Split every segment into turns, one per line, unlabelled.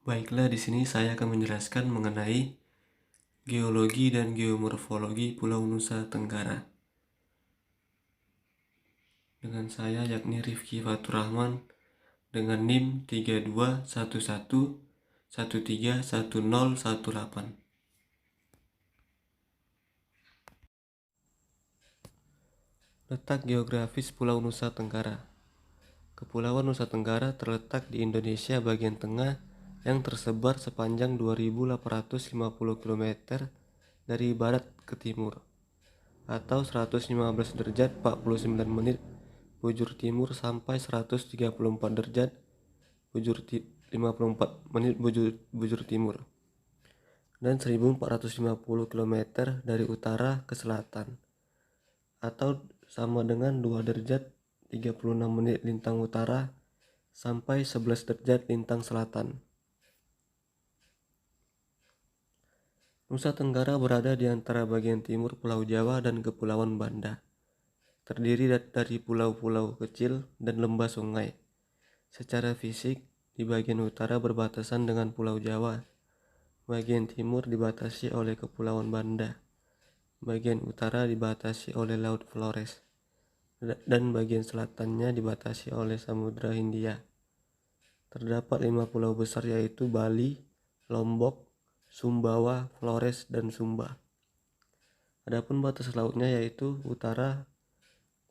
Baiklah, di sini saya akan menjelaskan mengenai geologi dan geomorfologi Pulau Nusa Tenggara. Dengan saya yakni Rifki Faturrahman dengan NIM 3211131018. Letak geografis Pulau Nusa Tenggara. Kepulauan Nusa Tenggara terletak di Indonesia bagian tengah yang tersebar sepanjang 2.850 km dari barat ke timur, atau 115 derajat 49 menit bujur timur sampai 134 derajat 54 menit bujur timur, dan 1.450 km dari utara ke selatan, atau sama dengan 2 derajat 36 menit lintang utara sampai 11 derajat lintang selatan. Nusa Tenggara berada di antara bagian timur Pulau Jawa dan Kepulauan Banda. Terdiri dari pulau-pulau kecil dan lembah sungai. Secara fisik, di bagian utara berbatasan dengan Pulau Jawa. Bagian timur dibatasi oleh Kepulauan Banda. Bagian utara dibatasi oleh Laut Flores. Dan bagian selatannya dibatasi oleh Samudra Hindia. Terdapat 5 pulau besar yaitu Bali, Lombok, Sumbawa, Flores, dan Sumba. Adapun batas lautnya yaitu utara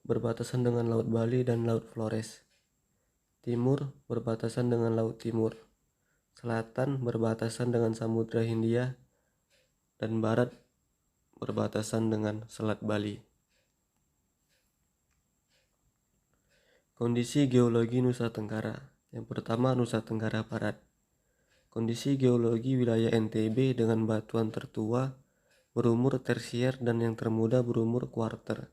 berbatasan dengan Laut Bali dan Laut Flores. Timur berbatasan dengan Laut Timur. Selatan berbatasan dengan Samudra Hindia, dan barat berbatasan dengan Selat Bali. Kondisi geologi Nusa Tenggara. Yang pertama, Nusa Tenggara Barat. Kondisi geologi wilayah NTB dengan batuan tertua berumur tersier dan yang termuda berumur kuarter.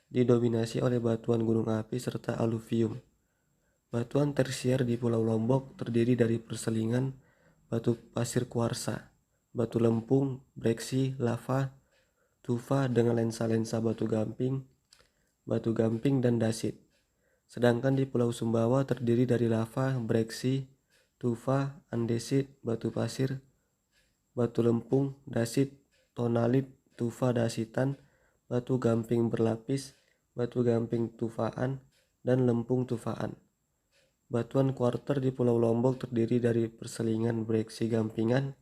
Didominasi oleh batuan gunung api serta aluvium. Batuan tersier di Pulau Lombok terdiri dari perselingan batu pasir kuarsa, batu lempung, breksi, lava, tufa dengan lensa-lensa batu gamping dan dasit. Sedangkan di Pulau Sumbawa terdiri dari lava, breksi, tufa, andesit, batu pasir, batu lempung, dasit, tonalit, tufa dasitan, batu gamping berlapis, batu gamping tufaan, dan lempung tufaan. Batuan kuarter di Pulau Lombok terdiri dari perselingan breksi gampingan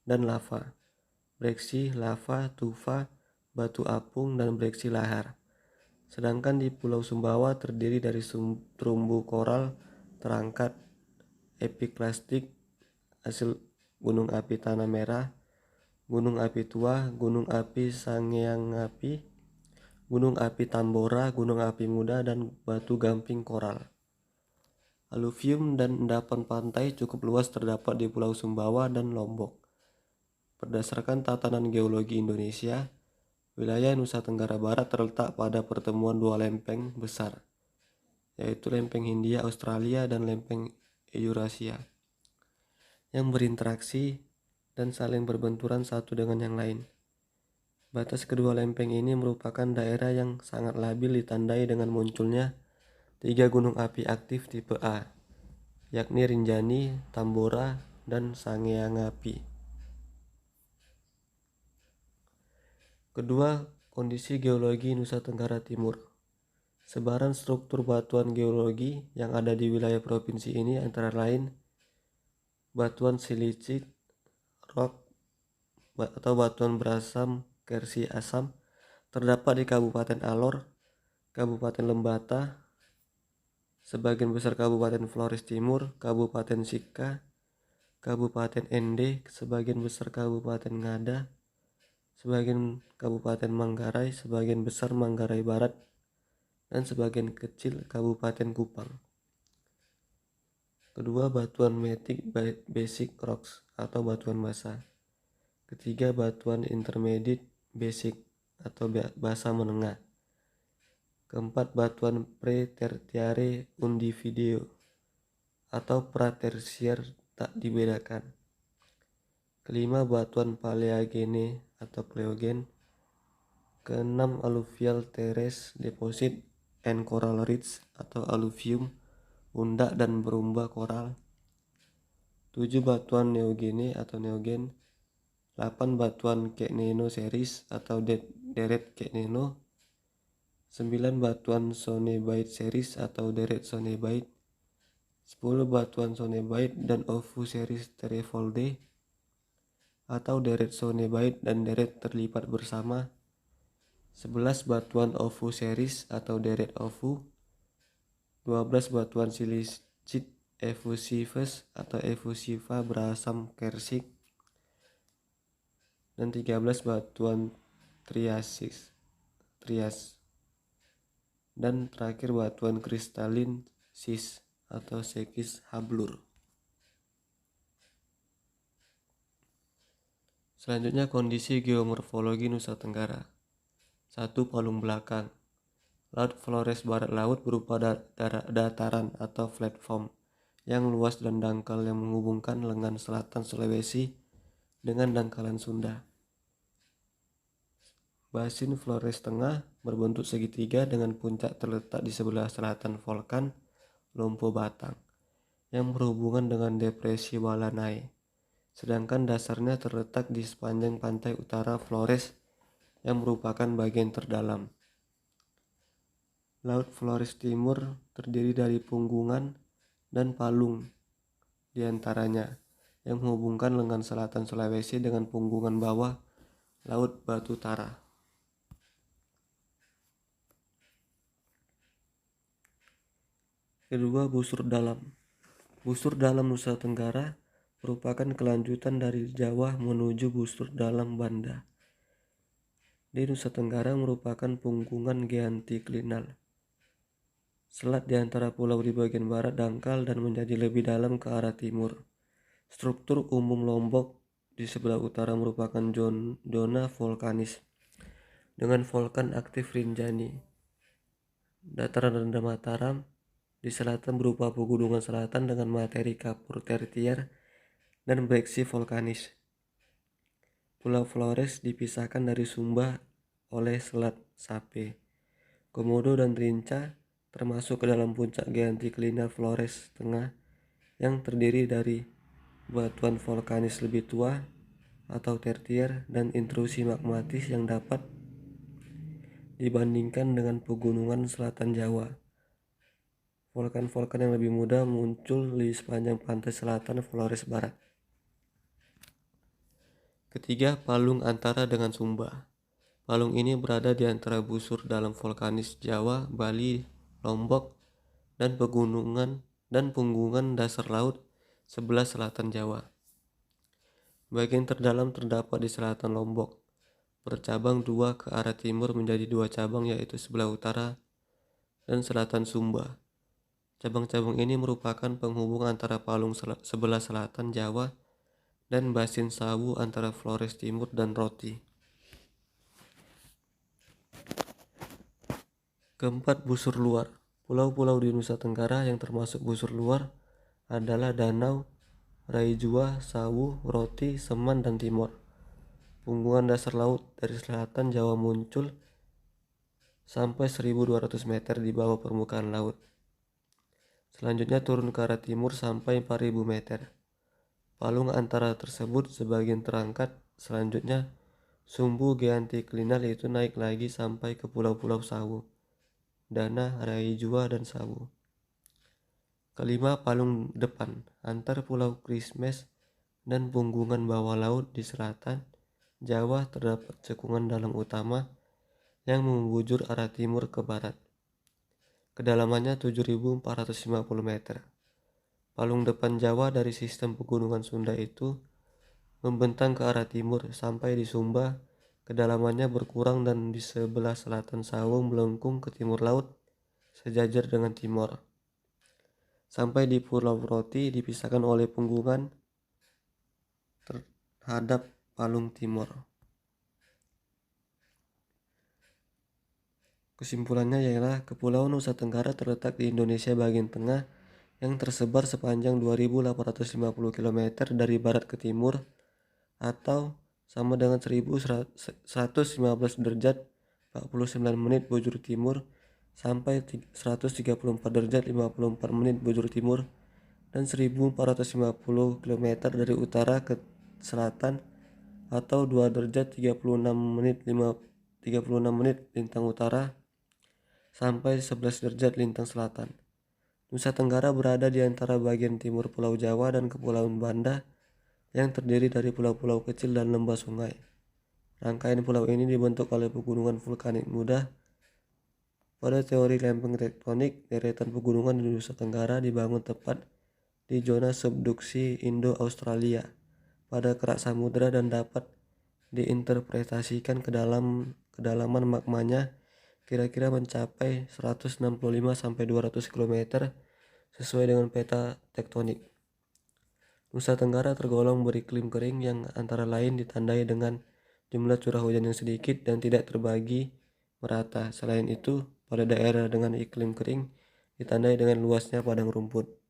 dan lava, breksi, lava, tufa, batu apung, dan breksi lahar. Sedangkan di Pulau Sumbawa terdiri dari terumbu koral terangkat, epiklastik, hasil gunung api Tanah Merah, gunung api tua, gunung api Sangyeongapi, gunung api Tambora, gunung api muda, dan batu gamping koral. Aluvium dan endapan pantai cukup luas terdapat di Pulau Sumbawa dan Lombok. Berdasarkan tatanan geologi Indonesia, wilayah Nusa Tenggara Barat terletak pada pertemuan dua lempeng besar, yaitu lempeng Hindia Australia dan lempeng Eurasia, yang berinteraksi dan saling berbenturan satu dengan yang lain. Batas kedua lempeng ini merupakan daerah yang sangat labil ditandai dengan munculnya 3 gunung api aktif tipe A, yakni Rinjani, Tambora, dan Sangyeongapi. Kedua, kondisi geologi Nusa Tenggara Timur. Sebaran struktur batuan geologi yang ada di wilayah provinsi ini antara lain batuan silicit, rock, atau batuan berasam kersi asam terdapat di Kabupaten Alor, Kabupaten Lembata, sebagian besar Kabupaten Flores Timur, Kabupaten Sika, Kabupaten Ende, sebagian besar Kabupaten Ngada, sebagian Kabupaten Manggarai, sebagian besar Manggarai Barat, dan sebagian kecil Kabupaten Kupang. Kedua, batuan mafic basic rocks atau batuan basa. Ketiga, batuan intermediate basic atau basa menengah. Keempat, batuan pre-tertiare undivideo atau pratersier tak dibedakan. Kelima, batuan paleogene atau pleogen. Keenam, alluvial terrace deposit and coral reefs atau alluvium, undak dan berumba koral. 7 batuan Neogene atau Neogen, 8 batuan Ctenino series atau deret Ctenino, 9 batuan Sonebite series atau deret Sonebite, 10 batuan Sonebite dan Ovu series Terefolde atau deret Sonebite dan deret terlipat bersama, 11 batuan Ovu series atau deret Ovu, 12 batuan silicit efusivus atau efusiva berasam kersik, dan 13 batuan trias, dan terakhir batuan kristalin sis atau sekis hablur. Selanjutnya kondisi geomorfologi Nusa Tenggara. 1. Palung belakang. Laut Flores barat laut berupa dataran atau platform yang luas dan dangkal yang menghubungkan lengan selatan Sulawesi dengan dangkalan Sunda. Basin Flores tengah berbentuk segitiga dengan puncak terletak di sebelah selatan Volkan Lompo Batang yang berhubungan dengan depresi Walanai, sedangkan dasarnya terletak di sepanjang pantai utara Flores yang merupakan bagian terdalam. Laut Flores Timur terdiri dari Punggungan dan Palung diantaranya, yang menghubungkan lengan selatan Sulawesi dengan Punggungan bawah Laut Batu Tara. Kedua, busur dalam. Busur dalam Nusa Tenggara merupakan kelanjutan dari Jawa menuju busur dalam Banda. Di Nusa Tenggara merupakan punggungan geantiklinal. Selat di antara pulau di bagian barat dangkal dan menjadi lebih dalam ke arah timur. Struktur umum Lombok di sebelah utara merupakan zona vulkanis dengan volkan aktif Rinjani. Dataran rendah Mataram di selatan berupa pegunungan selatan dengan materi kapur tertier dan breksi vulkanis. Pulau Flores dipisahkan dari Sumba oleh Selat Sape. Komodo dan Rinca termasuk ke dalam puncak geantiklinal Flores tengah yang terdiri dari batuan vulkanis lebih tua atau tertier dan intrusi magmatis yang dapat dibandingkan dengan pegunungan selatan Jawa. Volkan-volkan yang lebih muda muncul di sepanjang pantai selatan Flores Barat. Ketiga, Palung antara dengan Sumba. Palung ini berada di antara busur dalam vulkanis Jawa, Bali, Lombok, dan punggungan dasar laut sebelah selatan Jawa. Bagian terdalam terdapat di selatan Lombok, bercabang 2 ke arah timur menjadi 2 cabang, yaitu sebelah utara dan selatan Sumba. Cabang-cabang ini merupakan penghubung antara palung sebelah selatan Jawa dan basin Sawu antara Flores Timur dan Roti. Keempat, busur luar. Pulau-pulau di Nusa Tenggara yang termasuk busur luar adalah Danau, Raijua, Sawu, Roti, Seman, dan Timor. Punggungan dasar laut dari selatan Jawa muncul sampai 1.200 meter di bawah permukaan laut. Selanjutnya turun ke arah timur sampai 4.000 meter. Palung antara tersebut sebagian terangkat. Selanjutnya sumbu geantiklinal itu naik lagi sampai ke pulau-pulau Sawu, Dana, Raijua, dan Sawu. Kelima, palung depan antar pulau Christmas dan punggungan bawah laut di selatan Jawa terdapat cekungan dalam utama yang membujur arah timur ke barat. Kedalamannya 7.450 meter. Palung depan Jawa dari sistem pegunungan Sunda itu membentang ke arah timur sampai di Sumba. Kedalamannya berkurang dan di sebelah selatan Sawu melengkung ke timur laut sejajar dengan Timor. Sampai di Pulau Roti dipisahkan oleh punggungan terhadap palung timur. Kesimpulannya ialah Kepulauan Nusa Tenggara terletak di Indonesia bagian tengah yang tersebar sepanjang 2.850 km dari barat ke timur atau sama dengan 1.115 derajat 49 menit bujur timur sampai 134 derajat 54 menit bujur timur dan 1450 km dari utara ke selatan, atau 2 derajat 36 menit lintang utara sampai 11 derajat lintang selatan. Nusa Tenggara berada di antara bagian timur Pulau Jawa dan Kepulauan Banda yang terdiri dari pulau-pulau kecil dan lembah sungai. Rangkaian pulau ini dibentuk oleh pegunungan vulkanik muda. Pada teori lempeng tektonik, deretan pegunungan di Nusa Tenggara dibangun tepat di zona subduksi Indo-Australia pada kerak samudra dan dapat diinterpretasikan kedalaman magmanya kira-kira mencapai 165-200 km sesuai dengan peta tektonik. Nusa Tenggara tergolong beriklim kering yang antara lain ditandai dengan jumlah curah hujan yang sedikit dan tidak terbagi merata. Selain itu, pada daerah dengan iklim kering ditandai dengan luasnya padang rumput.